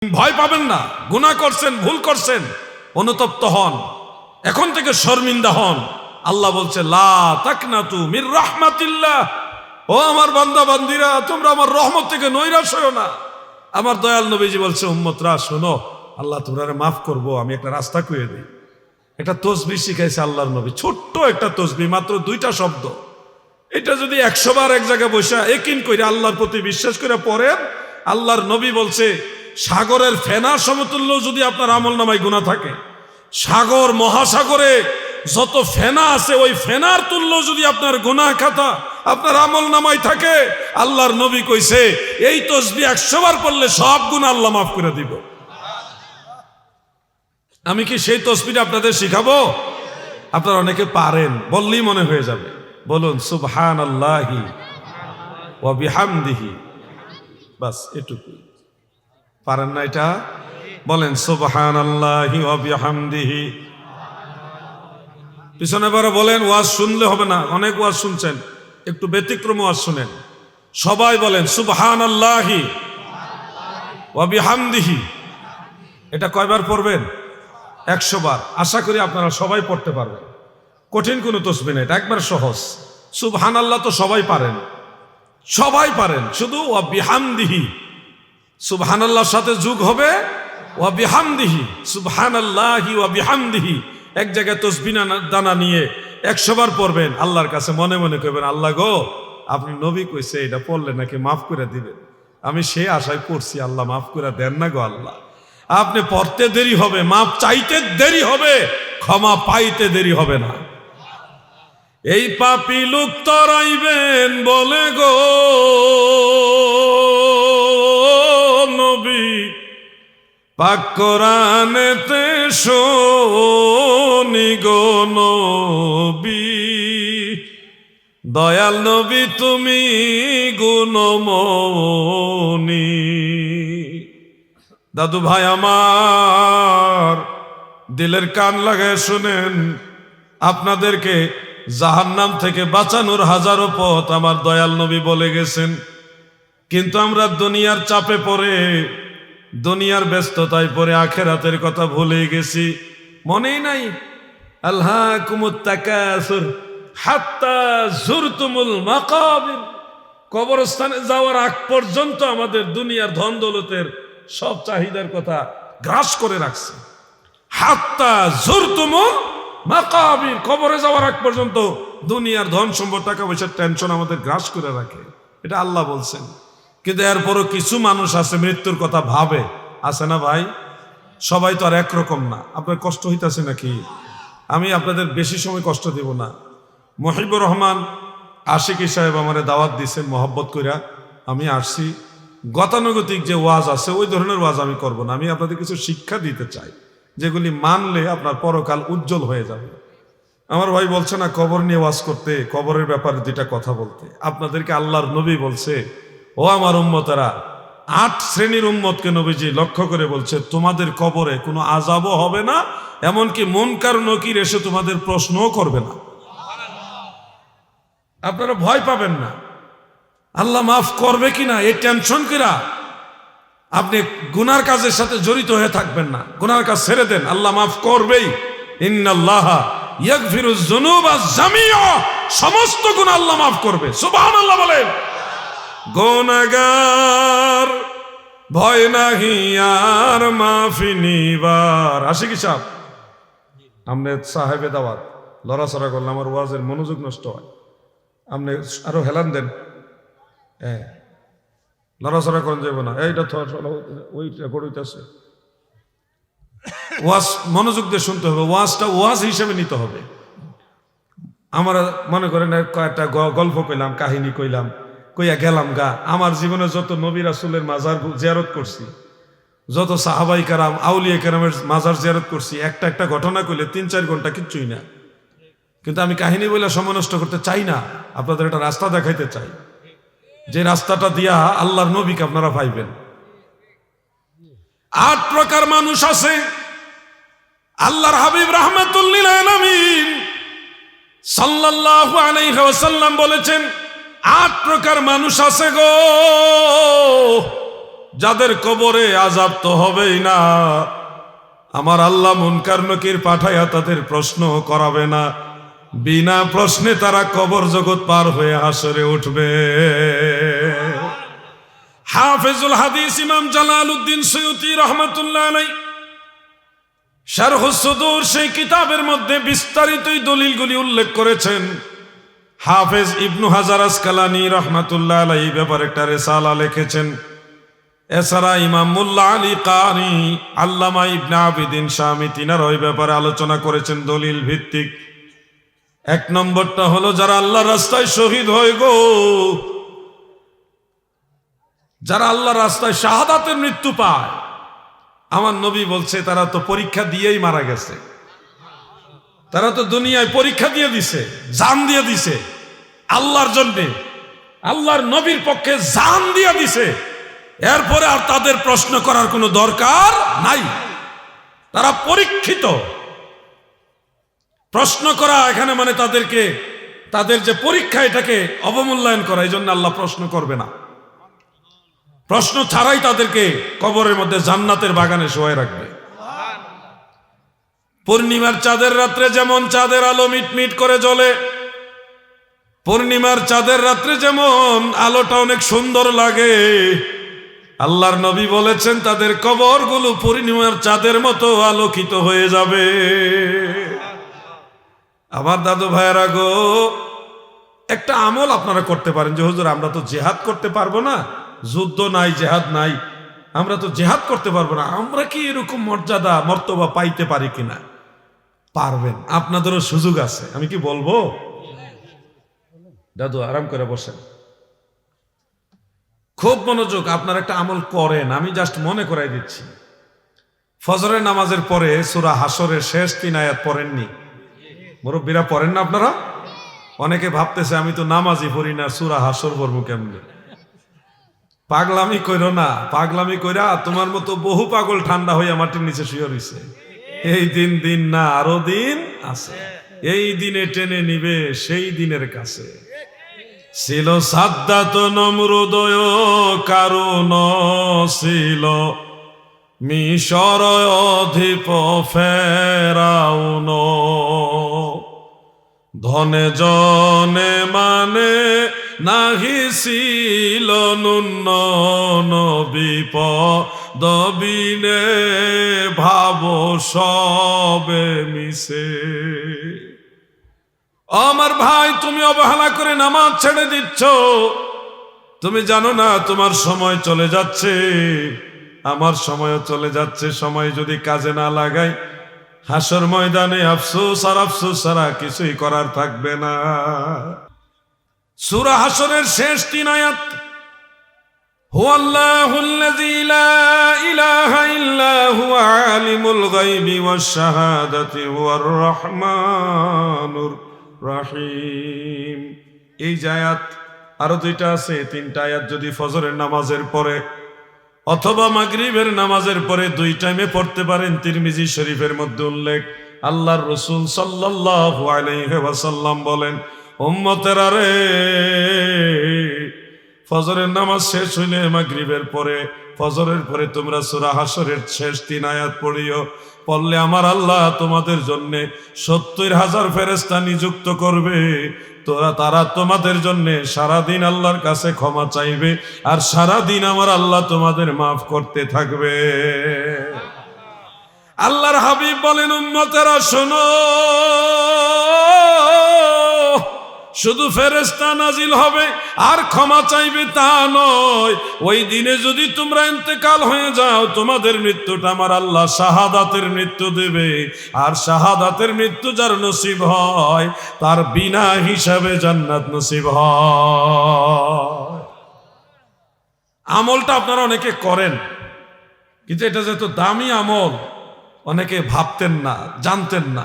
ভয় পাবেন না। গুনাহ করছেন, ভুল করছেন, অনুতপ্ত হন, এখন থেকে শর্মিন্দা হন। আল্লাহ বলছে লা তাকনাতু মির রাহমাতিল্লাহ, ও আমার বান্দা বান্দিরা, তোমরা আমার রহমত থেকে নৈরাশ হয়ো না। আমার দয়াল নবীজি বলছে উম্মতরা শোনো, আল্লাহ তোমরা মাফ করবো, আমি একটা রাস্তা কইয়ে দিই। একটা তসবিহ শিখাইছে আল্লাহর নবী, ছোট্ট একটা তসবিহ, মাত্র 2টা শব্দ। এটা যদি 100 বার এক জায়গায় বসে একিন করে আল্লাহর প্রতি বিশ্বাস করে পড়েন, আল্লাহর নবী বলছে সাগরের ফেনার সমতুল্য যদি আপনার আমল নামায় গুনাহ থাকে, সাগর মহাসাগরে যত ফেনা আছে ওই ফেনার তুল্য যদি আপনার গুনাহ খাতা আপনার আমল নামায় থাকে, আল্লাহর নবী কইছে এই তসবিহ 100 বার পড়লে সব গুনাহ আল্লাহ মাফ করে দিব। আমি কি সেই তসবিহটা আপনাদের শিখাবো? আপনারা অনেকে পারেন, বললেই মনে হয়ে যাবে। বলুন সুবহানাল্লাহি ওয়া বিহামদিহি, বাস এটুকু। পারেন না এটা? বলেন সুবহানাল্লাহি ওয়া বিহামদিহি। পিছনে বারে বলেন, ওয়াজ শুনলে হবে না, অনেক ওয়াজ শুনছেন, একটু ব্যতিক্রম ওয়াজ শুনেন। সবাই বলেন সুবহানাল্লাহি ওয়া বিহামদিহি। এটা কয়বার পড়বেন? 100 বার। আশা করি আপনারা সবাই পড়তে পারবেন। কঠিন কোনো তসবিহ না, এটা একবার সহজ। সুবহানাল্লাহ তো সবাই পারেন, সবাই পারেন, শুধু ওয়া বিহামদিহি, সুবহানাল্লাহর সাথে যোগ হবে ওয়া বিহামদিহি, সুবহানাল্লাহি ওয়া বিহামদিহি। এক জায়গায় তসবিহ দানা নিয়ে 100 বার পড়বেন, আল্লাহর কাছে মনে মনে কইবেন, আল্লাহ গো, আপনি নবী কইছে এটা পড়লে নাকি মাফ করে দিবেন, আমি সেই আশায় পড়ছি, আল্লাহ মাফ করে দেন না গো আল্লাহ। আপনি পড়তে দেরি হবে, মাপ চাইতে দেরি হবে, ক্ষমা পাইতে দেরি হবে না। এই পাপী লোক তরাইবেন বলে গো নবী, পাক কোরআনেতে শুনি গো নবী, দয়াল নবী তুমি গুণমণি। দাদু ভাই আমার, দিলের কান লাগায় শুনেন, আপনাদেরকে জাহান্নাম থেকে বাঁচানোর হাজারো পথ আমার দয়াল নবী বলে গেছেন। কিন্তু আমরা দুনিয়ার চাপে পড়ে, দুনিয়ার ব্যস্ততায় পড়ে আখিরাতের কথা ভুলে গেছি, মনেই নাই। আলহাকুমুত তাকাসুর হাত্তা যুরতুমুল মাকাবির, কবরস্থানে যাওয়ার আগ পর্যন্ত আমাদের দুনিয়ার ধন দৌলতের সব চাহিদার কথা গ্রাস করে রাখছে। হাত্তা যুরতুমুল মাকাবির, কবরে যাওয়ার আগ পর্যন্ত দুনিয়ার ধন সম্পদ টাকা পয়সার টেনশন আমাদের গ্রাস করে রাখে, এটা আল্লাহ বলছেন। কিন্তু এরপরও কিছু মানুষ আছে মৃত্যুর কথা ভাবে, আছে না ভাই? সবাই তো আর একরকম না। আপনার কষ্ট হইতেছে নাকি? আমি আপনাদের বেশি সময় কষ্ট দিব না। মহিবুর রহমান আশিকি সাহেব আমারে দাওয়াত দিয়েছেন মহব্বত কইরা, আমি আসছি। গতানুগতিক যে ওয়াজ আছে ওই ধরনের ওয়াজ আমি করব না। আমি আপনাদের কিছু শিক্ষা দিতে চাই, যেগুলি মানলে আপনার পরকাল উজ্জ্বল হয়ে যাবে। আমার ভাই বলছে না কবর নিয়ে ওয়াজ করতে, কবরের ব্যাপারে 2টা কথা বলতে। আপনাদেরকে আল্লাহর নবী বলছে, ও আমার উম্মতেরা, 8 শ্রেণীর উম্মতকে নবীজি লক্ষ্য করে বলছে, তোমাদের কবরে কোনো আযাবও হবে না, এমনকি মুনকার নকির এসে তোমাদের প্রশ্নও করবে না। আপনারা ভয় পাবেন না, আল্লাহ মাফ করবে কিনা এই টেনশন কিরা আপনি গুনার কাজের সাথে জড়িত হয়ে থাকবেন না। গুনার কাজ ছেড়ে দেন, আল্লাহ মাফ করবেই। ইন্নাল্লাহা ইয়াগফিরুয যুনুবা জামিআ, সমস্ত গুনাহ আল্লাহ মাফ করবে। সুবহানাল্লাহ বলেন। গুনাহগার ভয় নাহি আর মাফি নিবার। আশিকি সাহেব, আমনে সাহেবে দাওয়াত লড়াচড়া করলে আমার ওয়াজের মনোযোগ নষ্ট হয়। আপনি আরো হেলান দেন, হ্যাঁ, লড়াচড়া করেন যাবে না। এইটা ওইটা গড়িতেছে, ওয়াজ মনোযোগ দিয়ে শুনতে হবে, ওয়াজটা ওয়াজ হিসেবে নিতে হবে। আমরা মনে করেন একটা গল্প কইলাম, কাহিনী কইলাম, কইয়া গেলাম গা। আমার জীবনে যত নবী রাসূলের মাজার জিয়ারত করছি, যত সাহাবাই কারাম আউলিয়া কেরামের মাজার জিয়ারত করছি, একটা একটা ঘটনা কইলে 3-4 ঘন্টা কিচ্ছুই না। কিন্তু আমি কাহিনী বলে সময় নষ্ট করতে চাই না, আপনাদের একটা রাস্তা দেখাইতে চাই, যে রাস্তাটা দিয়া আল্লাহর নবীকে আপনারা পাইবেন। 8 প্রকার মানুষ আছে। আল্লাহর হাবিব রাহমাতুল লিল আলামিন সাল্লাল্লাহু আলাইহি ওয়াসাল্লাম বলেছেন, 8 প্রকার মানুষ আছে গো, যাদের কবরে আযাব তো হবেই না, আমার আল্লাহ মুনকার নকির পাঠাইয়া তাদের প্রশ্ন করাবে না, বিনা প্রশ্নে তারা কবর জগৎ পার হয়ে হাসরে উঠবে। হাফেজুল হাদিস ইমাম জালালউদ্দিন সুয়ুতী রাহমাতুল্লাহ আলাইহি শারহুস সুদূর সেই কিতাবের মধ্যে বিস্তারিত এই দলিলগুলি উল্লেখ করেছেন। হাফেজ ইবনু হাজার আসকালানী রাহমাতুল্লাহ আলাইহি ব্যাপারে একটা রিসালা লিখেছেন। এছাড়া ইমাম মুল্লা আলী কারি, আল্লামা ইবনে আবিদিন শামী তিনার ওই ব্যাপারে আলোচনা করেছেন দলিল ভিত্তিক। এক নম্বরটা হলো যারা আল্লাহর রাস্তায় শহীদ হয় গো, যারা আল্লাহর রাস্তায় শাহাদাতের মৃত্যু পায়, আমার নবী বলছে তারা তো পরীক্ষা দিয়েই মারা গেছে, তারা তো দুনিয়ায় পরীক্ষা দিয়ে দিছে, জান দিয়ে দিছে, আল্লাহর জন্যে আল্লাহর নবীর পক্ষে জান দিয়ে দিছে, এরপরে আর তাদের প্রশ্ন করার কোনো দরকার নাই, তারা পরীক্ষিত। প্রশ্ন করা এখানে মানে তাদেরকে তাদের যে পরীক্ষা এটাকে অবমূল্যায়ন করা, এই জন্য আল্লাহ প্রশ্ন করবে না। প্রশ্ন ছাড়াই তাদেরকে কবরের মধ্যে জান্নাতের বাগানে শোয়ায় রাখবে। পূর্ণিমার চাঁদের রাত্রে যেমন চাঁদের আলো মিটমিট করে জ্বলে, পূর্ণিমার চাঁদের রাত্রে যেমন আলোটা অনেক সুন্দর লাগে, আল্লাহর নবী বলেছেন তাদের কবরগুলো পূর্ণিমার চাঁদের মতো আলোকিত হয়ে যাবে। আমার দাদু ভাইয়েরা গো, একটা আমল আপনারা করতে পারেন যে হুজুর আমরা তো জিহাদ করতে পারবো না, যুদ্ধ নাই, জিহাদ নাই, আমরা তো জিহাদ করতে পারবো না, আমরা কি এরকম মর্যাদা মর্তবা পাইতে পারি কিনা? পারবেন, আপনাদেরও সুযোগ আছে। আমি কি বলবো? দাদু আরাম করে বসেন, খুব মনোযোগ, আপনার একটা আমল করেন, আমি জাস্ট মনে করাই দিচ্ছি। ফজরের নামাজের পরে সূরা হাসরের শেষ 3 আয়াত পড়েননি? মুরব্বীরা পড়েন না আপনারা? অনেকে ভাবতেছে আমি তো নামাজই পড়ি না, সূরা হাসর পড়বো কেমনে? পাগলামি কইরো না, পাগলামি কইরা তোমার মতো বহু পাগল ঠান্ডা হইয়া মাটির নিচে শুয়ে রইছে। এই দিন দিন না, আরো দিন আছে, এই দিনে টেনে নিবে সেই দিনের কাছে। ছিল সাদ্দাত নমরুদয় কারণ ছিল মিশর অধিপ ফেরাউন, ধনে জনে মানে নাহি ছিল নুন্ন বিপদবিনে ভাব সবে মিশে। আমার ভাই, তুমি অবহেলা করে নামাজ ছেড়ে দিচ্ছ, তুমি জানো না তোমার সময় চলে যাচ্ছে, আমার সময়ও চলে যাচ্ছে। সময় যদি কাজে না লাগাই, হাসর ময়দানে আফসোস আর আফসোস ছাড়া কিছুই করার থাকবে না। সূরা হাসরের শেষ 3 আয়াত, হুয়াল্লাহুল্লাযী লা ইলাহা ইল্লা হুয়া আলিমুল গায়বি ওয়াশ শাহাদাতি হুয়ার রহমানুর রহিম। এই যে আয়াত, আরো 2টা আছে, 3টা আয়াত যদি ফজরের নামাজের পরে অথবা মাগরিবের নামাজের পরে 2 টাইমে পড়তে পারেন। তিরমিজি শরীফের মধ্যে উল্লেখ, আল্লাহর রাসূল সাল্লাল্লাহু আলাইহি ওয়াসাল্লাম বলেন, উম্মতেরা রে, ফজরের নামাজ শেষ হইলে মাগরিবের পরে, ফজরের পরে তোমরা সূরা হাসরের শেষ 3 আয়াত পড়িও। পড়লে আমার আল্লাহ তোমাদের জন্য 70,000 ফেরেশতা নিযুক্ত করবে। তারা তোমাদের জন্য সারাদিন আল্লাহর কাছে ক্ষমা চাইবে, আর সারাদিন আমার আল্লাহ তোমাদের মাফ করতে থাকবে। আল্লাহর হাবিব বলেন, উম্মতেরা শোনো, শুধু ফেরেশতা নাজিল হবে আর ক্ষমা চাইবে তা নয়, ওই দিনে যদি তোমরা ইন্তেকাল হয়ে যাও, তোমাদের মৃত্যুটা আমার আল্লাহ শাহাদাতের মৃত্যু দেবে। আর শাহাদাতের মৃত্যু যার নসিব হয়, তার বিনা হিসাবে জান্নাত নসিব হয়। আমলটা আপনারা অনেকে করেন, কিন্তু এটা যেহেতু দামি আমল, অনেকে ভাবতেন না, জানতেন না।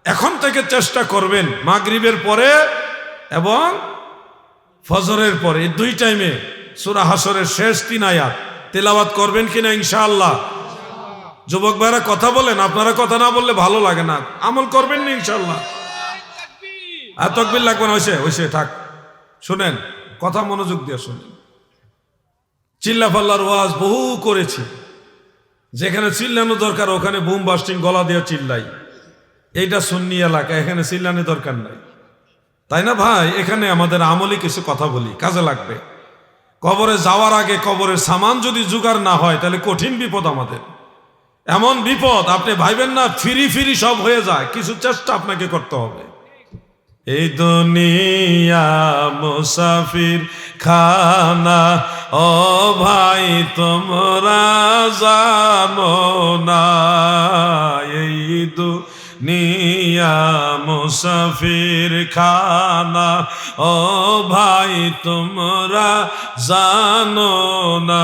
এখন থেকে চেষ্টা করবেন মাগরিবের পরে এবং ফজরের পরে, এই 2 টাইমে সূরা হাসরের শেষ 3 আয়াত তেলাওয়াত করবেন কিনা ইনশাআল্লাহ? যুবক ভাইরা কথা বলেন, আপনারা কথা না বললে ভালো লাগে না। আমল করবেন না ইনশাআল্লাহ? আর তাকবীর লাগবে না, হইছে থাক, শুনেন কথা, মনোযোগ দিয়ে শুনেন। চিল্লাফাল্লার ওয়াজ বহু করেছি, যেখানে চিল্লানো দরকার ওখানে বুম বাস্টিং গলা দিয়ে চিল্লাই। এইটা সুন্নি এলাকা, এখানে চিল্লানোর দরকার নাই, তাই না ভাই? এখানে আমাদের আমলি কিছু কথা বলি, কাজে লাগবে। কবরে যাওয়ার আগে কবরের সামান যদি জোগাড় না হয় তাহলে কঠিন বিপদ আমাদের। এমন বিপদ আপনি ভাইবেন না ফিরি ফিরি সব হয়ে যায়, কিছু চেষ্টা আপনাকে করতে হবে। এই দুনিয়া মুসাফির খানা, ও ভাই তোমরা জানো না। এই দুনিয়া মুসাফির খানা, ও ভাই তোমরা জানো না।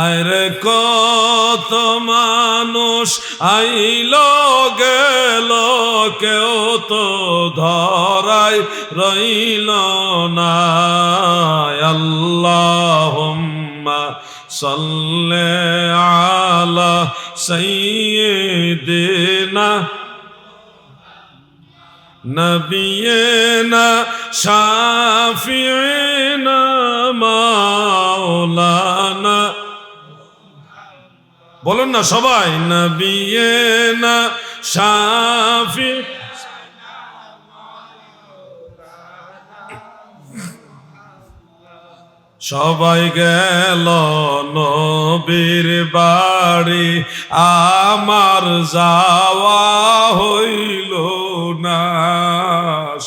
আরে কত মানুষ আইলো গেল, কেউ তো ধরাই রইল না। আল্লাহুম্মা সাল্লি আলা সাইয়্যিদিনা নবিয়িনা শাফিঈনা মাওলানা। বলুন না সবাই, নবিয়িনা শাফি। সবাই গেল নবীর বাড়ি, আমার যাওয়া হইল না।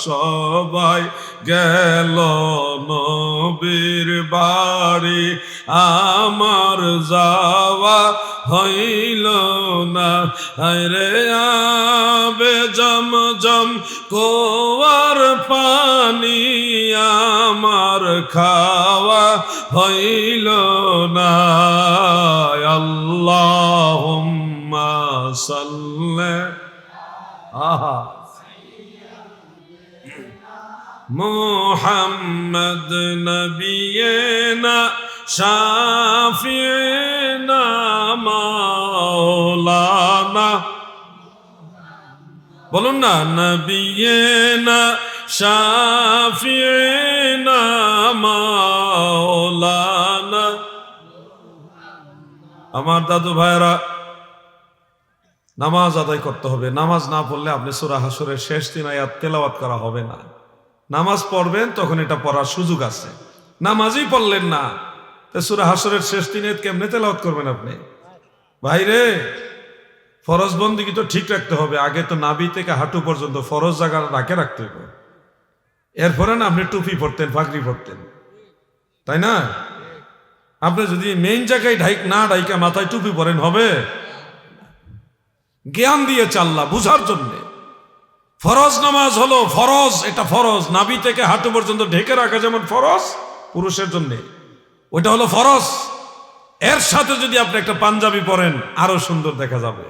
সবাই গেল নবীর বাড়ি, আমার যাওয়া হইল না। আরে আবে জমজম কুয়ার পানি, আমার খাওয়া হইল না। আল্লাহুম্মা সাল্লি মুহাম্মদ নবিয়িনা শাফিঈনা মাওলানা। বলুন না, নবিয়িনা শাফিঈনা মাওলানা। আমার দাদু ভাইরা, নামাজ আদায় করতে হবে। নামাজ না পড়লে আপনি সূরা হাসরের শেষ 3 আয়াত তেলাওয়াত করা হবে না। নামাজ পড়বেন তখন এটা পড়ার সুযোগ আছে। নামাজই পড়লেন না, তো সূরা হাসরের শেষ 3 আয়াত কেমনে তেলাওয়াত করবেন আপনি? ভাইরে, ফরজ বন্দিগি তো ঠিক রাখতে হবে। আগে তো নাভি থেকে হাঁটু পর্যন্ত ফরজ জায়গা রাখতে হবে। এরপরে না আপনি টুপি পরতেন, পাগড়ি পরতেন, তাই না? আপনি যদি মেইন জায়গায় ঢাইকা মাথায় টুপি পরেন হবে? জ্ঞান দিয়ে চাল্লা বুঝার জন্য। ফরজ নামাজ হলো ফরজ, এটা ফরজ। নাভি থেকে হাঁটু পর্যন্ত ঢেকে রাখা যেমন ফরজ পুরুষের জন্য, ওইটা হলো ফরজ। এর সাথে যদি আপনি একটা পাঞ্জাবি পরেন আরো সুন্দর দেখা যাবে।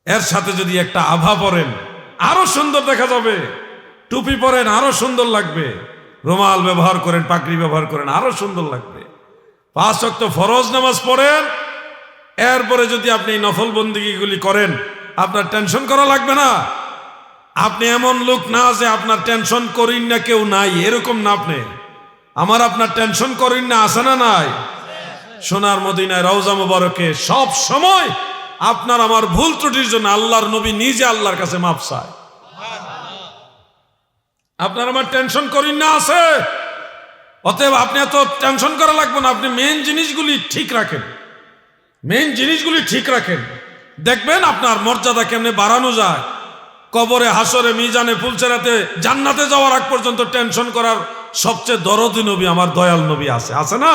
এর সাথে যদি একটা আভা পরেন আরো সুন্দর দেখা যাবে। টুপি পরেন আরো সুন্দর লাগবে। রুমাল ব্যবহার করেন, পাগড়ি ব্যবহার করেন, আরো সুন্দর লাগবে। 5 ওয়াক্ত ফরজ নামাজ পড়েন, এরপরে যদি আপনি নফল বন্দিগিগুলি করেন আপনার টেনশন করা লাগবে না। আপনি এমন লোক না যে আপনার টেনশন করেন না কেউ নাই, এরকম না। আপনি আমার আপনার টেনশন করেন না, আছে না নাই? সোনার মদিনায় রওজা মুবারকে সব সময় আপনার আমার ভুল ত্রুটির জন্য আল্লাহর নবী নিজে আল্লাহর কাছে মাপ চায়। আপনার আমার টেনশন করেন না, আছে। অতএব আপনি এত টেনশন করা লাগবে না। আপনি মেইন জিনিসগুলি ঠিক রাখেন, মেইন জিনিসগুলি ঠিক রাখেন, দেখবেন আপনার মর্যাদা কেমনে বাড়ানো যায়। কবরে, হাসরে, মিজানে, ফুলসেরাতে, জান্নাতে যাওয়ার আগ পর্যন্ত টেনশন করার সবচেয়ে দরদি নবী আমার দয়াল নবী আছে না?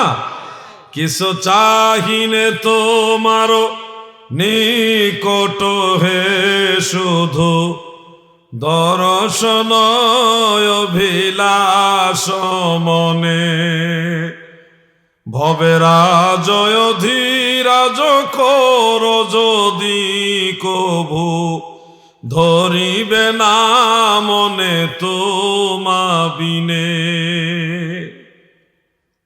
কিছু চাহিনে তোমারও নিকট হে শুধু দর্শন অভিলাষ মনে। ভবেরাজ ধীরাজ কর যদি কভু ধরিবে না মনে তোমা বিনে।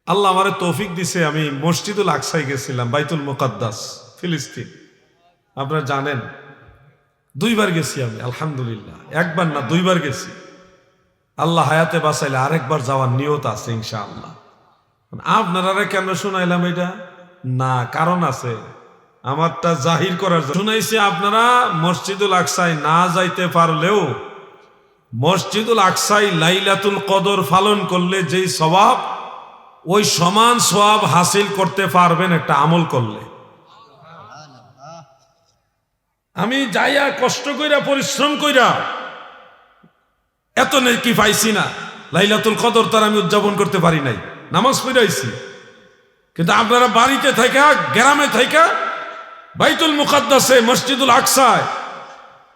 আল্লাহ আমারে তৌফিক দিছে, আমি মসজিদুল আকসায় গেছিলাম, বাইতুল মুকাদ্দাস ফিলিস্তিন। আপনারা জানেন 2 বার গেছি আমি, আলহামদুলিল্লাহ। 1 বার না 2 বার গেছি। আল্লাহ হায়াতে বাঁচাইলে আরেকবার যাওয়ার নিয়ত আছে ইনশাআল্লাহ। আপনারা কেন শুনাইলাম এটা? না, কারণ আছে, আমারটা জাহির করার জন্য শুনাইছি। আপনারা মসজিদুল আকসায় না যাইতে পারলেও মসজিদুল আকসায় লাইলাতুল কদর পালন করলে যেই সওয়াব, ওই সমান সওয়াব হাসিল করতে পারবেন একটা আমল করলে। আমি যাইয়া কষ্ট কইরা পরিশ্রম কইরা এত নেকি পাইছি না, লাইলাতুল কদর তার আমি উদযাপন করতে পারি নাই, নামাজ পড়াইছি। কিন্তু আপনারা বাড়িতে থাকা, গ্রামে থাকা, বাইতুল মুকাদ্দাসে মসজিদুল আকসায়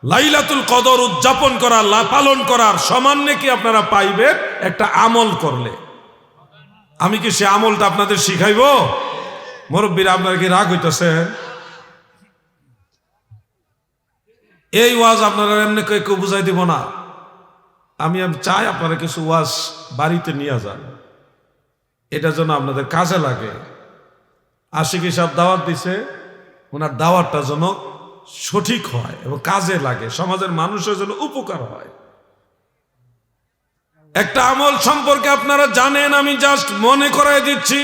লাইলাতুল কদর উদযাপন করার, পালন করার সমান নেকি আপনারা পাইবেন একটা আমল করলে। আমি কি সে আমলটা আপনাদের শিখাইব? মুরব্বীরা, আপনারা কি রাগ হইতেছে? এই ওয়াজ আপনারা এমনি কেউ বুঝাই দিব না। আমি চাই আপনারা কিছু ওয়াজ বাড়িতে নিয়ে যান, এটা যেন আপনাদের কাজে লাগে। আশিকি সাহেব দাওয়াত দিছে, ওনার দাওয়াতটা যেন সঠিক হয় এবং কাজে লাগে, সমাজের মানুষের জন্য উপকার হয়। একটা আমল সম্পর্কে আপনারা জানেন, আমি জাস্ট মনে করাই দিচ্ছি।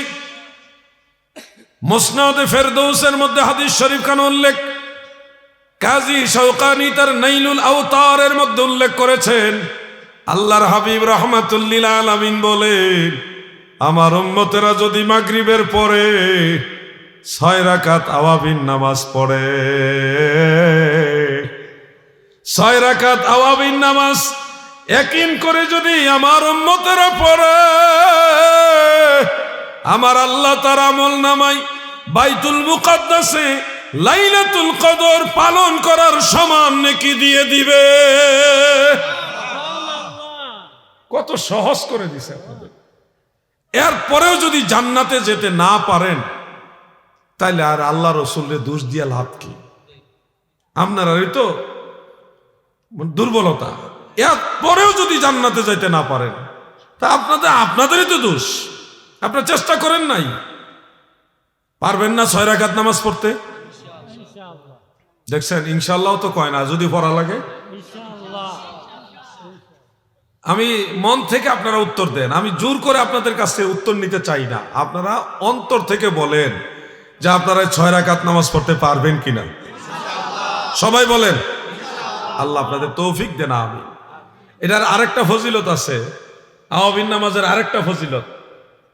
মুসনাদে ফেরদৌসের মধ্যে হাদিস শরীফ খান উল্লেখ, কাজী শওকানি তার নাইলুল আওতারের মধ্যে উল্লেখ করেছেন, আল্লাহর হাবিব রাহমাতুল্লিল আলামিন বলেন, আমার উম্মতেরা যদি মাগরিবের পরে 6 রাকাত আওয়াবিন নামাজ পড়ে, 6 রাকাত আওয়াবিন নামাজ ইয়াকিন করে যদি আমার উম্মতেরা পড়ে, আমার আল্লাহ তার আমল নামায় বাইতুল মুকাদ্দাসে লাইলাতুল কদর পালন করার সমান নেকি দিয়ে দিবে। কত সহজ করে দিছে আপনাদের। এরপরেও যদি জান্নাতে যেতে না পারেন, তাইলে আর আল্লাহ রসুলের দোষ দিয়া লাভ কি? আপনারাই তো দুর্বলতা। এরপরেও যদি জান্নাতে যাইতে না পারেন, তা আপনাদেরই তো দোষ। আপনারা চেষ্টা করেন নাই, পারবেন না 6 রাকাত নামাজ পড়তে। দেখছেন, ইনশাআল্লাহ তো কয় না, যদি পড়া লাগে। আমি মন থেকে আপনারা উত্তর দেন, আমি জোর করে আপনাদের কাছ থেকে উত্তর নিতে চাই না। আপনারা অন্তর থেকে বলেন যে আপনারা 6 রাকাত নামাজ পড়তে পারবেন কিনা। সবাই বলেন, আল্লাহ আপনাদের তৌফিক দেন। আমি এটার আরেকটা ফজিলত আছে, আওয়াবিন নামাজের আরেকটা ফজিলত।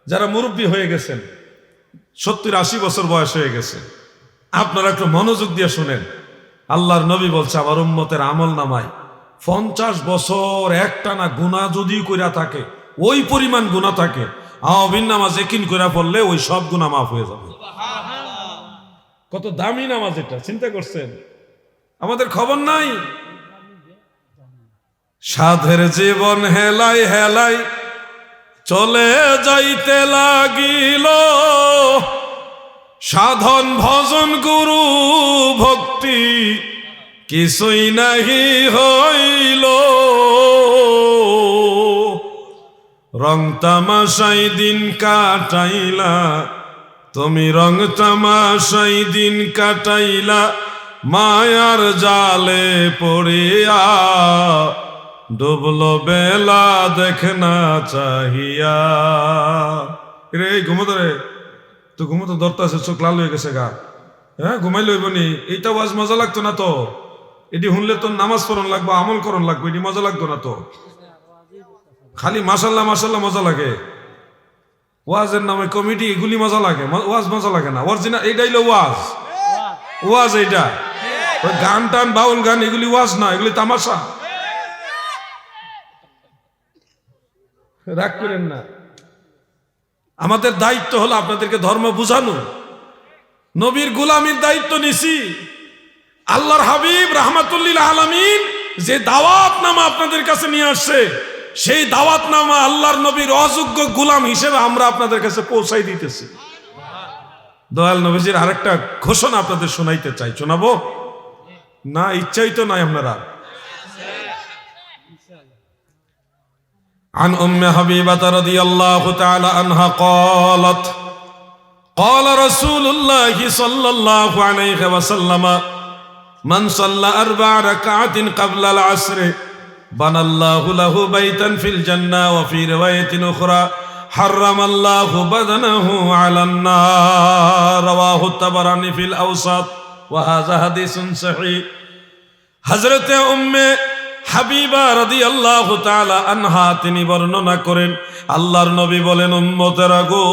যারা মুরব্বী হয়ে গেছেন, 70-80 বছর বয়স হয়ে গেছে, আপনারা একটু মনোযোগ দিয়ে শুনেন। আল্লাহর নবী বলছে, আমার উম্মতের আমল নামায় 50 বছর একটানা গুনাহ যদি কইরা থাকে, ওই পরিমাণ গুনাহ থাকে, আওয়াবিন নামাজ ইয়াকিন কইরা পড়লে ওই সব গুনাহ মাফ হয়ে যাবে। কত দামি নামাজ এটা, চিন্তা করছেন? আমাদের খবর নাই। সাধের জীবন হেলাই হেলাই চলে যাইতে লাগিল, সাধন ভজন গুরু ভক্তি কিছুই নাহি হইল, রং তামাশাই দিন কাটাইলা তুমি, রং তামাশাই দিন কাটাইলা, মায়ার জালে পড়িয়া ডুবলো বেলা দেখনা চাহিয়া। রে ঘুমোতো, রে তো ঘুমোতো, দরতা আছে, চোখ লাল হয়ে গেছে গা। হ্যাঁ, ঘুমাই লইব নি? এইটা ওয়াজ মজা লাগতো না তো। এটি শুনলে তো নামাজ পড়ন লাগবো, আমল করন লাগবো, এটি মজা লাগতো না তো। খালি মাশাল্লাহ মাশাল্লাহ মজা লাগে। ওয়াজের নামে কমিটি, এগুলি মজা লাগে, ওয়াজ মজা লাগে না। অরিজিনাল এইটাই হলো ওয়াজ। ওয়াজ এইটা, ওই গান টান বাউল গান এগুলি ওয়াজ না, এগুলি তামাশা। রাগ করেন না। আমাদের দায়িত্ব হলো আপনাদেরকে ধর্ম বুঝানো। নবীর গোলামীর দায়িত্ব নিছি। আল্লাহর হাবিব রাহমাতুল্লিল আলামিন যে দাওয়াতনামা আপনাদের কাছে নিয়ে আসছে, সেই দাওয়াতনামা আল্লাহর নবীর অযোগ্য গোলাম হিসেবে আমরা আপনাদের কাছে পৌঁছাই দিতেছি। দয়াল নবীজির আরেকটা ঘোষণা আপনাদের শোনাইতে চাই। শোনাবো না? ইচ্ছাই তো নাই আপনারা। عن أم حبيبة رضي الله تعالى عنها قالت قال رسول الله صلى الله عليه وسلم من صلى 4 ركعات قبل العصر بنى الله له بيتا في الجنة وفي رواية أخرى হারামাল্লাহু বাদানাহু আলান নার রাওয়াহু তাবারানী ফিল আওসাত ওয়া হাযা হাদিসুন সহিহ। হযরতে উম্মে হাবিবা রাদিয়াল্লাহু তাআলা আনহা তিনি বর্ণনা করেন, আল্লাহর নবী বলেন, উম্মতেরা গো,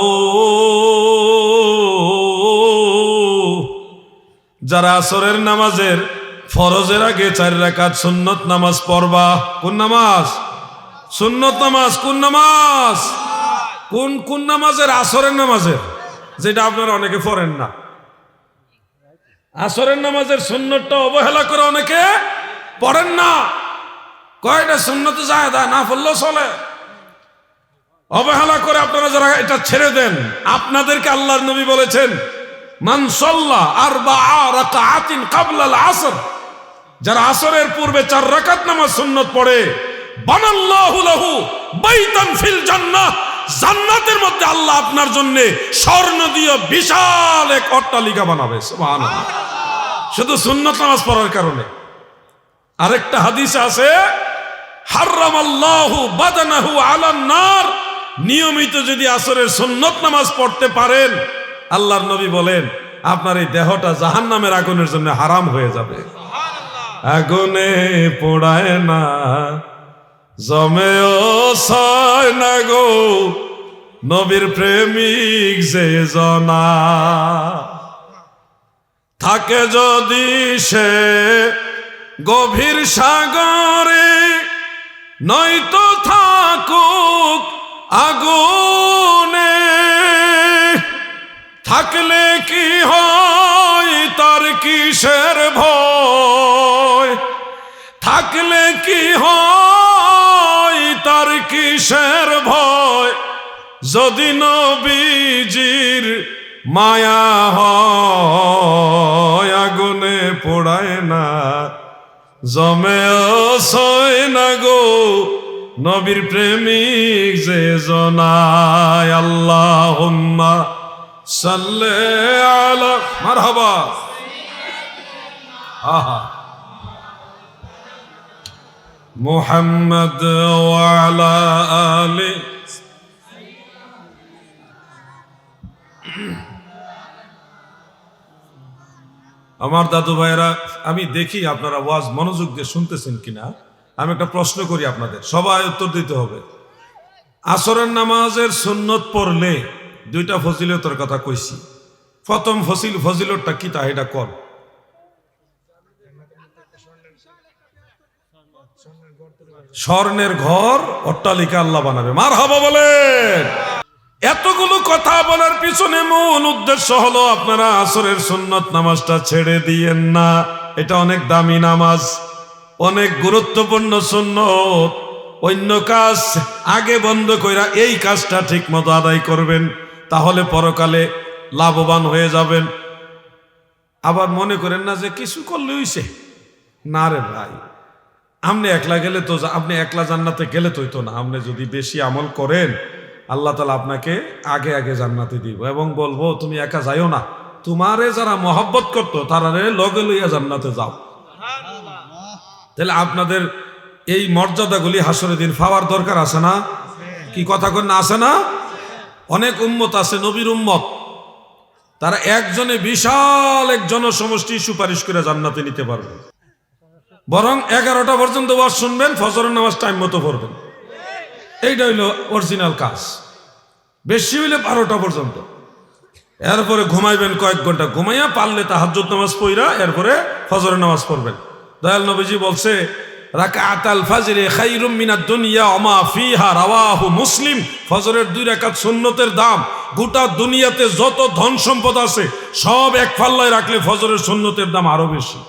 যারা আসরের নামাজের ফরজের আগে 4 রাকাত সুন্নত নামাজ পড়বা। কোন নামাজ? সুন্নত নামাজ। কোন নামাজ? কোন নামাজের? আসরের নামাজের, যেটা আপনারা অনেকে পড়েন না। আসরের নামাজের সুন্নতটা অবহেলা করে অনেকে পড়েন না। কয়টা সুন্নতে যায় না পড়লেও চলে, অবহেলা করে আপনারা যারা এটা ছেড়ে দেন, আপনাদেরকে আল্লাহর নবী বলেছেন, মান সাল্লা আরবাআ রাকাআতিন ক্বাবলাল আসর, যারা আসরের পূর্বে 4 রাকাত নামাজ সুন্নত পড়ে, বানাল্লাহু লাহু বাইতান ফিল জান্নাহ, জান্নাতের মধ্যে আল্লাহ আপনার জন্য স্বর্ণ দিয়ে বিশাল এক অট্টালিকা বানাবে। সুবহানাল্লাহ। শুধু সুন্নত নামাজ পড়ার কারণে। আরেকটা হাদিস আছে, হারামাল্লাহু বাদানাহু আলান নার, নিয়মিত যদি আসরের সুন্নত নামাজ পড়তে পারেন, আল্লাহর নবী বলেন আপনার এই দেহটা জাহান্নামের আগুনের জন্য হারাম হয়ে যাবে। আগুনে পোড়ায় না, জমেও ছয় না গো, নবীর প্রেমিক যে জনা, থাকে যদি সে গভীর সাগরে, নয়তো থাকুক আগুনে, থাকলে কি হয় তার কিসের ভয়, থাকলে কি হয় তার কিসের ভয়, যদি নবীজির মায়া হয়, আগুনে পোড়ায় না, জমেও ছয় না গো, নবীর প্রেমিক যে জনায়। আল্লাহুম্মা সাল্লি আলা মারহাবা। আহা মুহাম্মদ ওয়া আলা আলি। আমার দাদু ভাইরা, আমি দেখি আপনারা ওয়াজ মনোযোগ দিয়ে শুনতেছেন কিনা। আমি একটা প্রশ্ন করি আপনাদের, সবাই উত্তর দিতে হবে। আসরের নামাজের সুন্নত পড়লে 2টা ফজিলতের কথা কইছি। প্রথম ফজিলতটা কি তা এটা কর। স্বর্ণের ঘর অট্টালিকা আল্লাহ বানাবে। মারহাবা বলেন। এতগুলো কথা বলার পিছনে মূল উদ্দেশ্য হলো আপনারা আসরের সুন্নত নামাজটা ছেড়ে দিয়েন না। এটা অনেক দামি নামাজ, অনেক গুরুত্বপূর্ণ সুন্নত। অন্য কাজ আগে বন্ধ কইরা এই কাজটা ঠিক মতো আদায় করবেন, তাহলে পরকালে লাভবান হয়ে যাবেন। আবার মনে করেন না যে কিছু করলে হইছে না। রে ভাই, আপনি একলা গেলে তো, আপনি একলা জান্নাতে গেলে তো হইতো না। আপনি যদি বেশি আমল করেন, আল্লাহ তাআলা আপনাকে আগে আগে জান্নাতে দিব, এবং বলবো তুমি একা যাইও না, তোমারে যারা মহব্বত করতো তারারে লগে লইয়া জান্নাতে যাও। তাহলে আপনাদের এই মর্যাদাগুলি হাসরের দিন পাওয়ার দরকার আছে না? কি কথা কন না, আছে না? অনেক উম্মত আছে, নবীর উম্মত, তারা একজনে বিশাল এক জনসমষ্টি সুপারিশ করে জান্নাতে নিতে পারবে। বরং 11টা পর্যন্ত ওয়াজ শুনবেন, ফজরের নামাজ টাইম মতো পড়বেন। এইটা হইল অরিজিনাল কাজ। বেশি হইলে 12টা পর্যন্ত, এরপরে ঘুমাইবেন কয়েক ঘন্টা, ঘুমাইয়া পারলে তাহাজ্জুদ নামাজ পড়া এরপরে ফজরের নামাজ পড়বেন। দয়াল নবীজি বলছে, রাকাতাল ফাজরে খায়রুম মিনাদ দুনিয়া ওয়া মা ফিহা, রাওয়াহু মুসলিম। ফজরের 2 রাকাত সুন্নতের দাম গোটা দুনিয়াতে যত ধন সম্পদ আছে সব এক পাল্লায় রাখলে ফজরের সুন্নতের দাম আরো বেশি।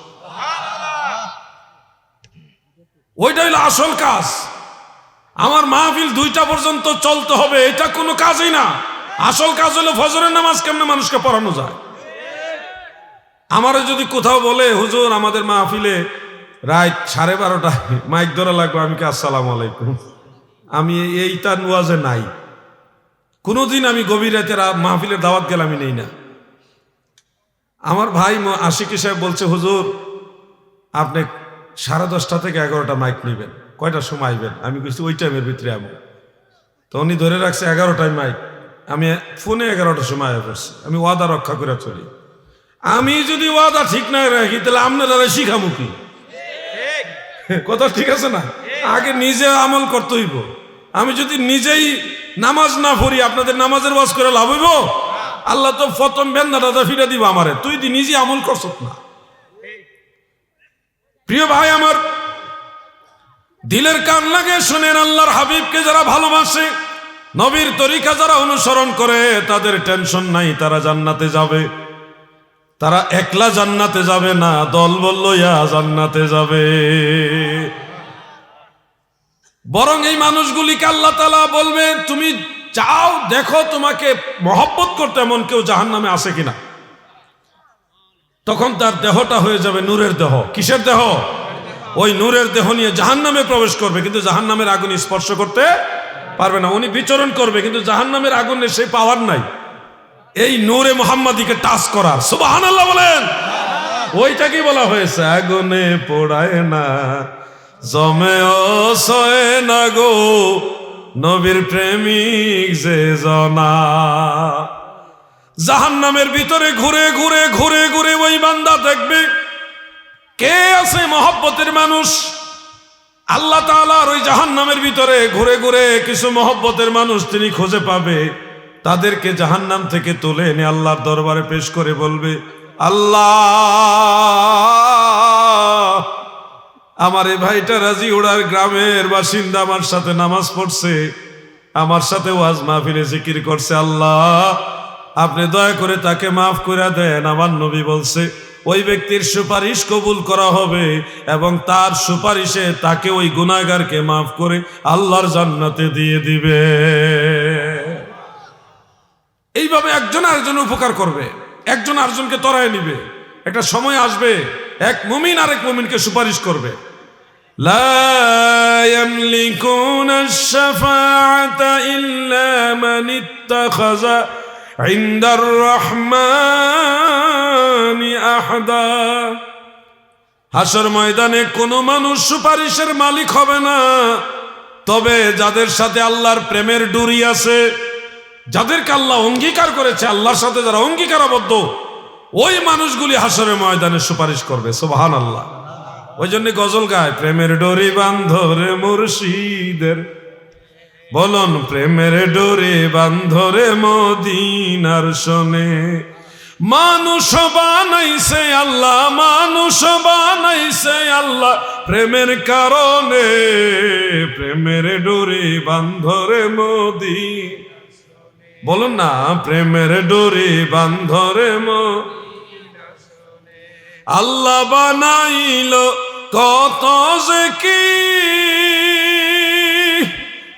ওইটা হইল আসল কাজ। আমার মাহফিল 2টা পর্যন্ত চলতে হবে, এটা কোনো কাজই না। আসল কাজ হলো ফজরের নামাজ কেমনে মানুষকে পড়ানো যায়। আমারও যদি কোথাও বলে, হুজুর আমাদের মাহফিলে রাত 12:30টায় মাইক ধরা লাগবে, আমি কি আসসালামু আলাইকুম, আমি এইটা ওয়াজে নাই। কোনোদিন আমি গভীর রাতে মাহফিলের দাওয়াত গেলে আমি নেই না। আমার ভাই আশিকি সাহেব বলছে, হুজুর আপনি 10:30 থেকে 11টা মাইক নেবেন, কয়টার সময় আইবেন? আমি বলছি ওই টাইমের ভিতরে আমি। তো উনি ধরে রাখছে 11টায় মাইক, আমি ফোনে 11টার সময় পড়ছি, আমি ওয়াদা রক্ষা করে চলি। আমি যদি ওয়াদা ঠিক না রাখি তাহলে আপনারা শিখামু কি? কথা ঠিক আছে না? আগে নিজে আমল করতে হইব। আমি যদি নিজেই নামাজ না পড়ি আপনাদের নামাজের ওয়াজ করে লাভ হইব? আল্লাহ তো প্রথম বেন্দাটা ফিরে দিব আমারে, তুই নিজে আমল করছ না। প্রিয় ভাই আমার, দিলের কান লাগে শুনেন, আল্লাহর হাবিবকে যারা ভালোবাসে, নবীর তরিকা যারা অনুসরণ করে, তাদের টেনশন নাই, তারা জান্নাতে যাবে। তারা একলা জান্নাতে যাবে না, দলবল লইয়া জান্নাতে যাবে। বরং এই মানুষগুলিকে আল্লাহ তাআলা বলবে, তুমি যাও দেখো তোমাকে মহব্বত করতে এমন কেউ জাহান্নামে আছে কিনা। তখন তার দেহটা হয়ে যাবে নূরের দেহ। কিসের দেহ? ওই নূরের দেহ নিয়ে জাহান্নামে প্রবেশ করবে, কিন্তু জাহান্নামের আগুন স্পর্শ করতে পারবে না। উনি বিচরণ করবে, কিন্তু জাহান্নামের আগুনের সেই পাওয়ার নাই এই নূরে মুহাম্মাদিকে টাচ করার। সুবহানাল্লাহ বলেন। ওইটাকেই বলা হয়েছে আগুনে পোড়ায় না, জমেও সয় না গো নবীর প্রেমিক যে জনা। জাহান্নামের ভিতরে ঘুরে ঘুরে ঘুরে ঘুরে ওই বান্দা দেখবে কে আছে মহব্বতের মানুষ। আল্লাহ তাআলার ওই জাহান্নামের ভিতরে ঘুরে ঘুরে কিছু মহব্বতের মানুষ তিনি খুঁজে পাবে। তাদেরকে জাহান্নাম থেকে তুলে এনে আল্লাহর দরবারে পেশ করে বলবে, আল্লাহ, আমার এই ভাইটা রাজি ওড়ার গ্রামের বাসিন্দা, আমার সাথে নামাজ পড়ছে, আমার সাথে ওয়াজ মাহফিলে জিকির করছে, আল্লাহ আপনি দয়া করে তাকে মাফ করে দেন। আমার নবী বলছে ওই ব্যক্তির সুপারিশ কবুল করা হবে এবং তার সুপারিশে তাকে ওই গুনাহগারকে মাফ করে আল্লাহর জান্নাতে দিয়ে দিবে। এইভাবে একজন আরেকজন উপকার করবে, একজন আরেকজনকে তরায় নিবে। একটা সময় আসবে এক মুমিন আরেক মুমিনকে সুপারিশ করবে। লা ইয়ামলিকুনা আশ-শাফাআতা ইল্লা মান ইত্তাখাযা ইনদার রহমানি আহদা। হাসর ময়দানে কোনো মানুষ সুপারিশের মালিক হবে না, তবে যাদের সাথে আল্লাহর প্রেমের ডুরি আছে, যাদেরকে আল্লাহ অঙ্গীকার করেছে, আল্লাহর সাথে যারা অঙ্গীকারবদ্ধ, ওই মানুষগুলি হাসরের ময়দানে সুপারিশ করবে। সুবহানাল্লাহ। ওই জন্য গজল গায়, প্রেমের ডোরি বান্ধরে মুর্শিদের, বলুন প্রেমের ডোরি বান্ধরে মদিনার শোনে। মানুষ বানাইছে আল্লাহ, মানুষ বানাইছে আল্লাহ প্রেমের কারণে, প্রেমের ডোরি বান্ধরে মদিনা। বলুন না, প্রেমের ডোরি বান্ধরে আল্লাহ বানাইল কত যে কি,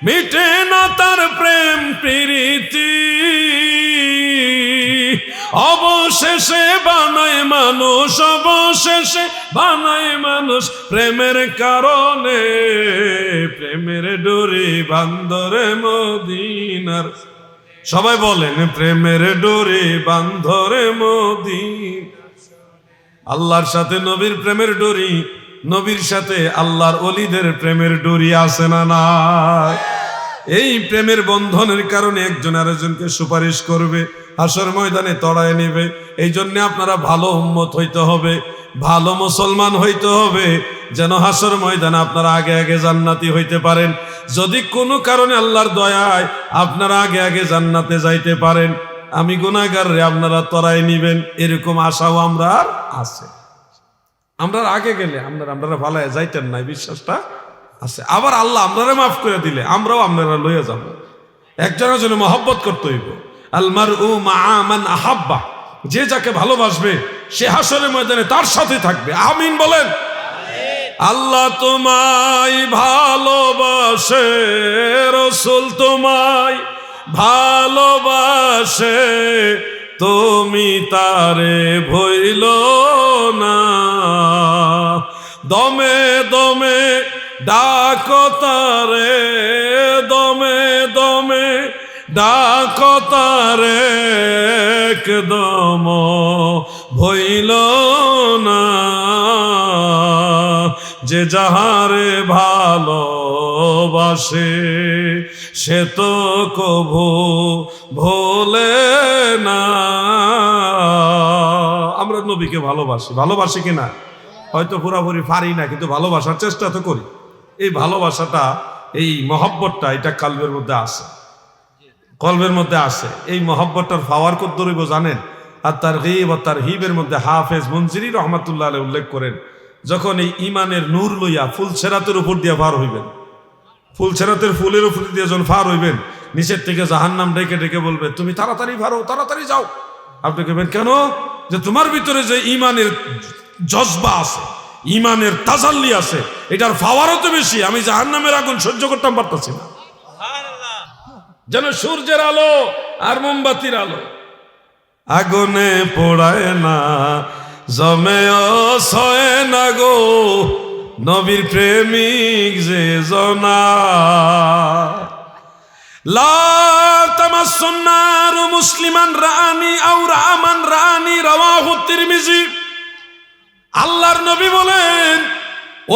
মিটে না তার প্রেম প্রীতি, অবশেষে বানায় মানুষ, অবশেষে বানায় মানুষ প্রেমের কারণে, প্রেমের ডোরি বান্ধরে মদিনার। সবাই বলেন প্রেমের ডোরি বান্ধরে মদিনা। আল্লাহর সাথে নবীর প্রেমের ডোরি, নবীর সাথে আল্লাহর ওলিদের প্রেমের ডোরি আছে না নাই? এই প্রেমের বন্ধনের কারণে একজন আরেকজনকে সুপারিশ করবে, হাসর ময়দানে তড়ায় নেবে। এই জন্য আপনারা ভালো উম্মত হইতে হবে, ভালো মুসলমান হইতে হবে, যেন হাসর ময়দানে আপনারা আগে আগে জান্নাতি হইতে পারেন। যদি কোনো কারণে আল্লাহর দয়ায় আপনারা আগে আগে জান্নাতে যাইতে পারেন, আমি গুনাহগার রে আপনারা তরাই নিবেন, এরকম আশাও আমরা আছে। আমরা আগে গেলে আপনারা ভালো যাইতেন না, বিশ্বাসটা আছে। আবার আল্লাহ আপনারা মাফ করে দিলে আমরাও আপনারা লইয়া যাব। একজনের জন্য মহব্বত করতে হইব। আল মারউ মাআ মান আহাব্বা, যে যাকে ভালোবাসবে সে হাসরের ময়দানে তার সাথে থাকবে। আমিন বলেন। আল্লাহ তোমায় ভালোবাসে, রাসূল তোমায় ভালোবাসে, তুমি তারে ভইলো না। দমে দমে ডাকো তারে, দমে দমে ডাকো তারে, একদম ভইলো না। যে যাহারে ভালো ভালোবাসে সে তো কভু ভোলে না। আমরা নবীকে ভালোবাসি কিনা? হয়তো পুরাপুরি পারি না, কিন্তু ভালোবাসার চেষ্টা তো করি। এই ভালোবাসাটা, এই মহব্বতটা, এটা কলবের মধ্যে আছে, কলবের মধ্যে আছে। এই মহব্বতটার পাওয়ার কত দূর জানেন? আর তারহিবের মধ্যে হাফেজ মুনজিরি রহমাতুল্লাহ আলাইহি উল্লেখ করেন, যখন এই ইমানের নূর লইয়া ফুলছেরাতের উপর দিয়ে পার হইবেন, ফুলছেরাতের ফুলের উপর দিয়ে যখন পার হইবেন, নিচের থেকে জাহান্নাম ডেকে ডেকে বলবে, তুমি তাড়াতাড়ি পারো, তাড়াতাড়ি যাও। আপনি কেবেন কেন? যে তোমার ভিতরে যে ইমানের জজবা আছে, ইমানের তাজাল্লি আছে, এটার পাওয়ারও তো বেশি। আমি জাহান্নামের আগুন সহ্য করতাম পারতাছি না, যেন সূর্যের আলো আর মোমবাতির আলো। আগুনে পোড়ায় না, জমেও সয় না গো নবীর প্রেমিক যে জনা। লা তামাসসুন নারু মুসলিমান রাআনি আও রামান রাআনি, রাওয়াহু তিরমিজি। আল্লাহর নবী বলেন,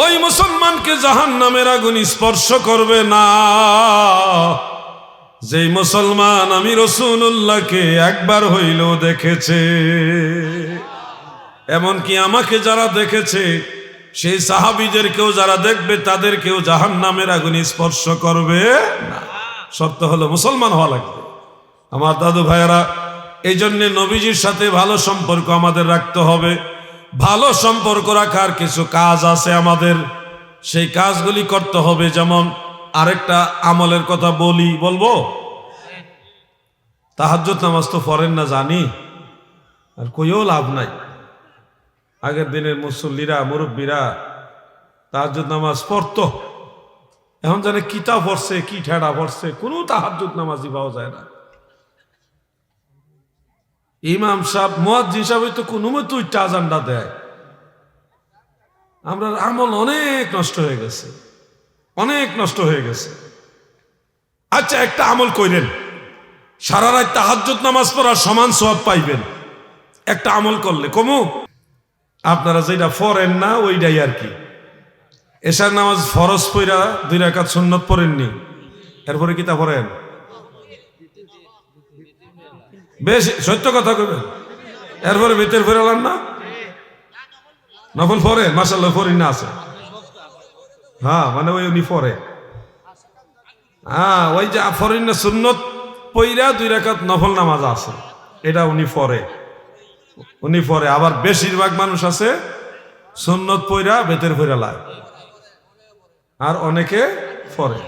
ওই মুসলমানকে জাহান্নামের আগুন স্পর্শ করবে না যেই মুসলমান আমি রাসূলুল্লাহকে একবার হইলেও দেখেছে। এমনকি আমাকে যারা দেখেছে সেই সাহাবীদেরকেও যারা দেখবে তাদেরকেও জাহান্নামের আগুন স্পর্শ করবে না। শর্ত হলো মুসলমান হওয়া লাগবে। আমার দাদু ভাইয়েরা, এই জন্য নবীজির সাথে ভালো সম্পর্ক আমাদের রাখতে হবে। ভালো সম্পর্ক রাখার কিছু কাজ আছে আমাদের, সেই কাজগুলি করতে হবে। যেমন আরেকটা আমলের কথা বলবো। তাহাজ্জুদ নামাজ তো পড়েন না জানি, আর কইও লাভ নাই। আগের দিনের মুসল্লিরা, মুরব্বীরা তাহাজ্জুদ নামাজ পড়তো, এখন জানে কিতা পড়ছে, কি ঠেড়া পড়ছে, কোনো তাহাজ্জুদ নামাজই পাওয়া যায় না। ইমাম সাহেব, মুয়াজ্জিন সাহেব তো কোনো মতো একটা আজানটা দেয়। আমরা আমল অনেক নষ্ট হয়ে গেছে, অনেক নষ্ট হয়ে গেছে। আচ্ছা, একটা আমল কইরেন, সারা রাত তাহাজ্জুদ নামাজ পড়ার সমান সওয়াব পাইবেন একটা আমল করলে। কমু আপনারা যেটা পড়েন না ওইটাই আর কি। এশার নামাজ ফরজ পড়া 2 রাকাত সুন্নত পড়েননি, এরপরে কি তা পড়েন? বেশ সত্য কথা কইবেন। এরপরে ভিতর ফেরালাম না, নফল পড়ে মাশাআল্লাহ, পড়ি না আছে। হ্যাঁ, মানে ওই উনি পড়ে, হ্যাঁ ওই যে পড়েন না সুন্নত পইরা 2 রাকাত নফল নামাজ আছে, এটা উনি পড়ে। আবার বেশিরভাগ মানুষ আছে সুন্নত পইরা বেতের ফেরালায়, আর অনেকে পড়ে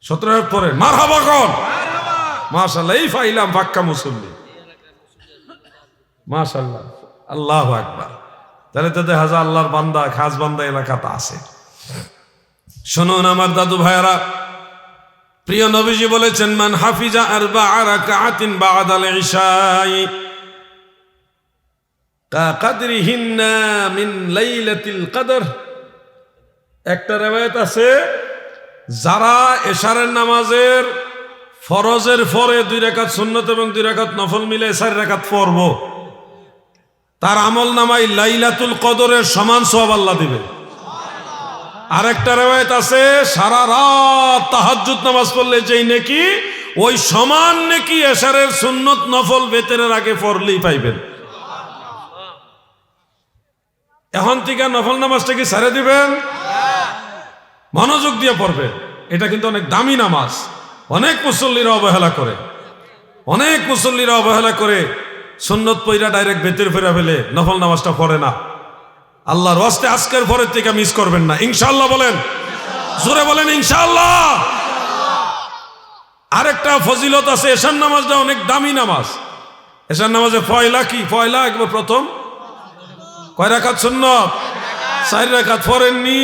17 পড়ে। মারহাবা কোন, মাশাআল্লাহ, এই ফাইলাম পাক্কা মুসল্লি, মাশাআল্লাহ, আল্লাহু আকবার। তাহলে তো দেখা যায় আল্লাহর বান্দা, খাস বান্দা এলাকাতে আছে। শুনুন আমার দাদু ভাইয়েরা, প্রিয় নবীজি বলেছেন, মান হাফিজা আরবা'a রাকাআতিন বা'দাল ইশাই কাকদরিহিন্না মিন লাইলাতিল কদর। একটা riwayat আছে, যারা এশারের নামাজের ফরজের পরে 2 রাকাত সুন্নত এবং 2 রাকাত নফল মিলে 4 রাকাত পড়ব, তার আমল নামায় লাইলাতুল কদরের সমান সওয়াব আল্লাহ দিবে। আরেকটা riwayat আছে, সারা রাত তাহাজ্জুদ নামাজ পড়লে যেই নেকি, ওই সমান নেকি এশারের সুন্নত নফল বেতেরের আগে পড়লেই পাইবেন। এখন থেকে নফল নামাজটা কি ছেড়ে দিবেন? মনোযোগ দিয়ে পড়বে। এটা কিন্তু অনেক দামি নামাজ। অনেক মুসল্লিরা অবহেলা করে সুন্নত পইরা ডাইরেক্ট বেতের ফেরা ফেলে নফল নামাজটা পড়ে না। আল্লাহর ওয়াস্তে আজকের পরের থেকে মিস করবেন না, ইনশাআল্লাহ বলেন, জোরে বলেন ইনশাআল্লাহ। আরেকটা ফজিলত আছে, এশার নামাজটা অনেক দামি নামাজ। এশার নামাজে পয়লা একবার প্রথম কয় রাকাত সুন্নত? 4 রাকাত। পড়েননি,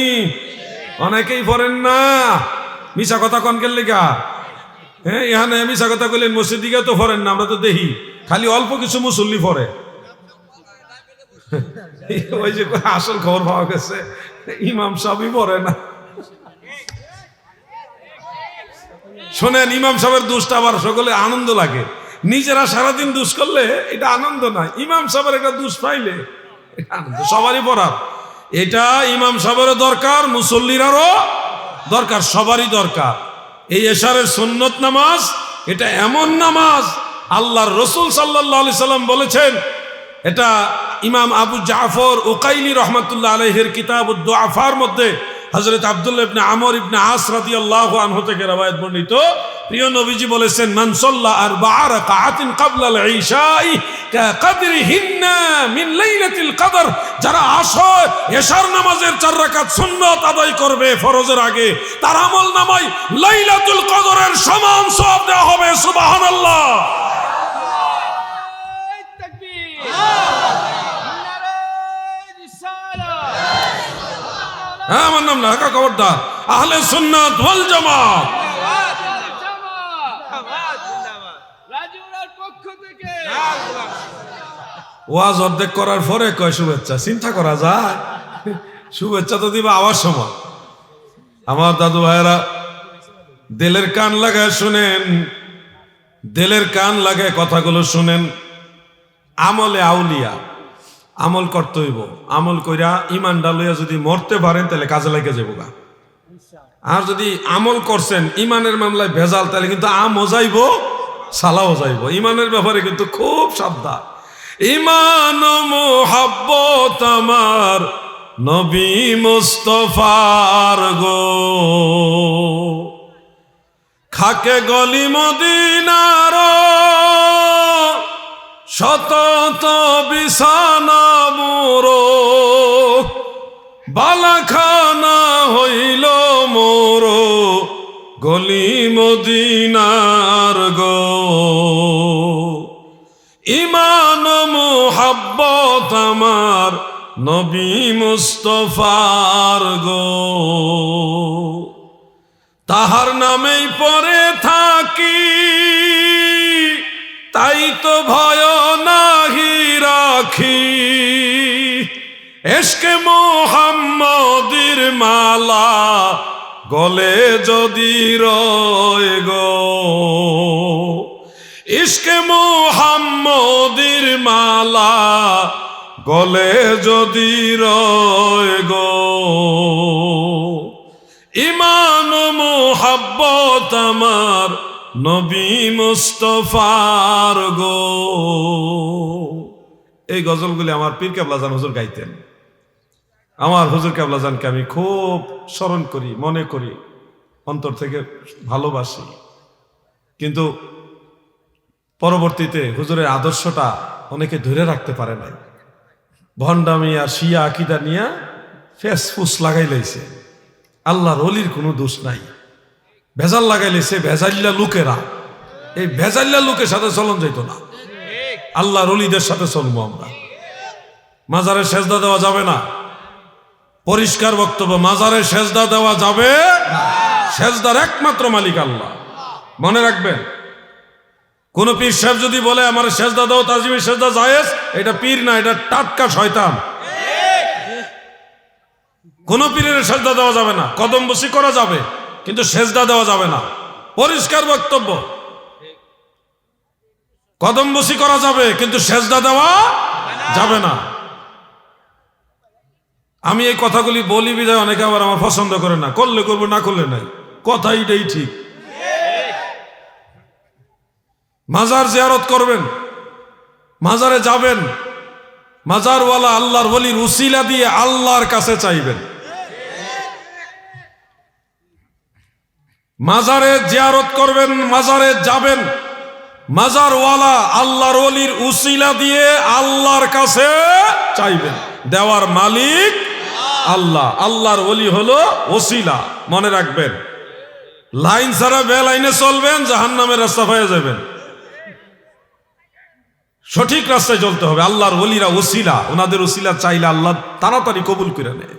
অনেকেই পড়েন না। মিছা কথা কন কেন লেগা? হ্যাঁ, এখানে মিছা কথা কইলেন, মসজিদিকে তো পড়েন না, আমরা তো দেখি খালি অল্প কিছু মুসল্লি পড়ে। ওই যে আসল খবর পাওয়া গেছে, ইমাম সাহেবই পড়ে না। শোনেন, ইমাম সাহেবের দুষ্টা আবার সকলে আনন্দ লাগে। নিজেরা সারাদিন দুষ করলে এটা আনন্দ নয়, ইমাম সাহেবের একটা দুষ পাইলে এটা আনন্দ। সবারই পড়ার, এটা ইমাম সাহেবেরও দরকার, মুসল্লিরারও দরকার, সবারই দরকার। এই এশারের সুন্নত নামাজ এটা এমন নামাজ, আল্লাহর রসুল সাল্লাল্লাহু আলাইহি সাল্লাম বলেছেন, এটা ইমাম আবু জাফর উকাইলি রহমাতুল্লাহ আলাইহির কিতাবুদ দুআফার মধ্যে হযরত আব্দুল্লাহ ইবনে আমর ইবনে আস রাদিয়াল্লাহু আনহু থেকে রওয়ায়াত বর্ণিত। প্রিয় নবীজি বলেছেন, মান সাল্লা আরবা'a রাকাআতিন ক্বাবলা আল-ইশা'i কাকদরিহিন্না মিন লাইলাতিল কদর, যারা আসর এশার নামাজের 4 রাকাত সুন্নাত আদায় করবে ফরজের আগে, তার আমলনামায় লাইলাতুল কদরের সমান সওয়াব দেওয়া হবে। সুবহানাল্লাহ। হ্যাঁ, আমার নাম না কাকা, খবরদার। আহলে সুন্নাত ওয়াল জামাত ওয়াজ অর্ধেক করার পরে কয় শুভেচ্ছা। চিন্তা করা যায়? শুভেচ্ছা তো দিবা আবার সময়। আমার দাদু ভাইয়েরা, দিলের কান লাগায় শুনেন, দিলের কান লাগায় কথাগুলো শুনেন। আমলে আউলিয়া, আমল করতে হইব। আমল কইরা ইমানটা লইয়া যদি মরতে পারেন তাহলে কাজে লাগে যাবো গা। আর যদি আমল করছেন ইমানের মামলায় ভেজাল, তাহলে কিন্তু আমও যাইব, সালাও যাইব। ইমানের ব্যাপারে কিন্তু খুব সাবধান। ইমান মুহাব্বত আমার নবী মুস্তাফার গো, খাকে গলি মদিনার শতত বিছানা মোরো, বালাখানা হইল মোরো গলি মদিনার গো। ইমান মুহাব্বত আমার নবী মুস্তাফার গো, তাহার নামেই পড়ে থাকি, তাই তো ভয় নাহি রাখি। এশকে মুহাম্মদির মালা গলে যদি রয় গো, ইশকে মুহাম্মদির মালা গলে যদি রয় গো। ইমান মুহাব্বত আমার নবী মুস্তাফার গো। এই গজলগুলি আমার পীর কেবলা জান হুজুর গাইতেন। আমার হুজুর কেবলা জানকে আমি খুব স্মরণ করি, মনে করি, অন্তর থেকে ভালোবাসি। কিন্তু পরবর্তীতে হুজুরের আদর্শটা অনেকে ধরে রাখতে পারে নাই। ভণ্ডামি আর শিয়া আকিদা নিয়ে ফেসফুস লাগাই লাইছে। আল্লাহর ওলির কোনো দোষ নাই, ভেজাল লাগাই লাইছে ভেজাল্লা লোকেরা। এই ভেজাল্লা লোকের সাথে চলন যাইতো না, আল্লাহর ওলিদের সাথে চলবো আমরা। মাজারে সেজদা দেওয়া যাবে না, পরিষ্কার বক্তব্য। মাজারে সেজদা দেওয়া যাবে না, সেজদার একমাত্র মালিক আল্লাহ, মনে রাখবেন। কোন পীর সাহেব যদি বলে আমার সেজদা দাও, তাজিমের সেজদা জায়েজ, এটা পীর না, এটা টাটকা শয়তান। কোন পীরের সেজদা দেওয়া যাবে না। কদম বসি করা যাবে কিন্তু সেজদা দেওয়া যাবে না, পরিষ্কার বক্তব্য। কদম বসি করা যাবে কিন্তু সেজদা দেওয়া যাবে না। আমি এই কথাগুলি বলি বিধায় অনেকে আবার আমার পছন্দ করে না, করলে করবো না করলে নাই, কথা এটাই ঠিক। মাজার জিয়ারত করবেন, মাজারে যাবেন, মাজারওয়ালা আল্লাহর ওলির উসিলা দিয়ে আল্লাহর কাছে চাইবেন। মাজারে জিয়ারত করবেন, মাজারে যাবেন, মাজারওয়ালা আল্লাহর ওলির উসিলা দিয়ে আল্লাহর কাছে চাইবেন। দেওয়ার মালিক আল্লাহ, আল্লাহর ওলি হলো ওসিলা, মনে রাখবেন। লাইন ছাড়া বেলাইনে চলবেন, জাহান্নামের রাস্তা পেয়ে যাবেন। সঠিক রাস্তায় চলতে হবে। আল্লাহর ওলিরা ওসিলা, ওনাদের ওসিলা চাইলে আল্লাহ তাড়াতাড়ি কবুল করে নেয়।